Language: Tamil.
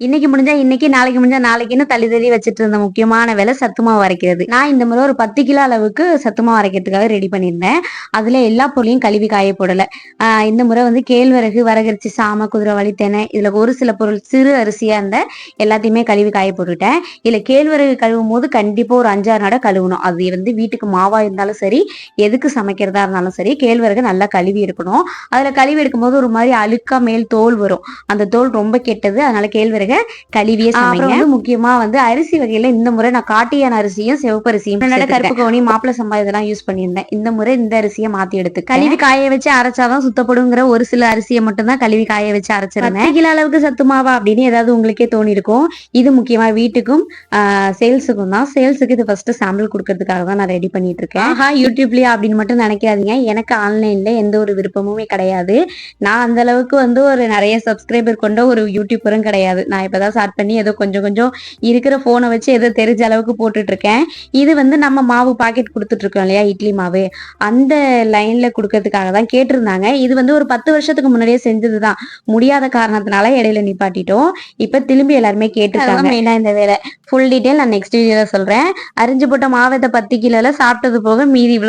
இன்னைக்கு முடிஞ்சா இன்னைக்கு, நாளைக்கு முடிஞ்சா நாளைக்குன்னு தள்ளி தள்ளி வச்சுட்டு இருந்த முக்கியமான வேலை சத்து மாவு அரைக்கிறது. நான் இந்த முறை ஒரு 10 கிலோ அளவுக்கு சத்து மாவு அரைக்கிறதுக்காக ரெடி பண்ணியிருந்தேன். அதுல எல்லா பொருளையும் கழுவி காய போடல. இந்த முறை வந்து கேழ்வரகு, வரகரிசி, சாம, குதிரைவாலி, தினை இதுல ஒரு சில பொருள் சிறு அரிசியா இருந்த எல்லாத்தையுமே கழுவி காய போட்டுட்டேன். இதுல கேழ்வரகு கழுவும் போது கண்டிப்பா ஒரு 5, 6 நடை கழுவணும். அது வந்து வீட்டுக்கு மாவா இருந்தாலும் சரி, எதுக்கு சமைக்கிறதா இருந்தாலும் சரி, கேழ்வரகு நல்லா கழுவி எடுக்கணும். அதுல கழுவி எடுக்கும்போது ஒரு மாதிரி அழுக்கா மேல் தோல் வரும். அந்த தோல் ரொம்ப கெட்டது. அதனால கேழ்வரகு கழுவியே சமைங்க. அப்புறம் வந்து முக்கியமா வந்து அரிசி வகையில இந்த முறை நான் காட்டியான அரிசியும் சிவப்பரிசியும் கருப்பு கவுனி மாப்பிள சம்பா இதெல்லாம் யூஸ் பண்ணியிருந்தேன். இந்த முறை இந்த அரிசியை மாத்தி எடுத்து கழுவி காய வச்சு அரைச்சாதான் சுத்தப்படுங்கிற ஒரு சில அரிசியை மட்டும் தான் கழுவி காய வச்சு அரைச்சிருந்தேன். 10 கிலோ அளவுக்கு சத்துமாவா அப்படின்னு ஏதாவது உங்களுக்கே தோணி இருக்கும். இது முக்கியமா வீட்டுக்கும் சேல்ஸுக்கும் தான். சேல்ஸுக்கு இது ஃபர்ஸ்ட் சாம்பிள் கொடுக்கறதுக்காக தான் நான் ரெடி பண்ணிட்டு இருக்கேன். யூடியூப்லயா அப்படின்னு மட்டும் நினைக்காதீங்க. எனக்கு ஆன்லைன்ல எந்த ஒரு விருப்பமுமே கிடையாது. நான் அந்த அளவுக்கு வந்து ஒரு நிறைய சப்ஸ்கிரைபர் கொண்ட ஒரு யூடியூபரும் கிடையாது. நான் இப்பதான் ஸ்டார்ட் பண்ணி ஏதோ கொஞ்சம் கொஞ்சம் இருக்கிற போனை வச்சு ஏதோ தெரிஞ்ச அளவுக்கு போட்டுட்டு இருக்கேன். இது வந்து நம்ம மாவு பாக்கெட் கொடுத்துட்டு இருக்கோம் இல்லையா, இட்லி மாவு, அந்த லைன்ல கொடுக்கறதுக்காக தான் கேட்டிருந்தாங்க. இது வந்து ஒரு 10 வருஷத்துக்கு முன்னாடியே செஞ்சதுதான். முடியாத காரணத்தினால இடையில நிப்பாட்டிட்டோம். இப்ப திரும்பி எல்லாருமே கேட்டிருக்காங்க. மெயினா இந்த வேலை ஃபுல் டீடைல் நான் நெக்ஸ்ட் வீடியோல சொல்றேன். அரிஞ்சு போட்ட மாவத்தை 10 கிலோல சாப்பிட்டது போக மீதி இவ்வளவு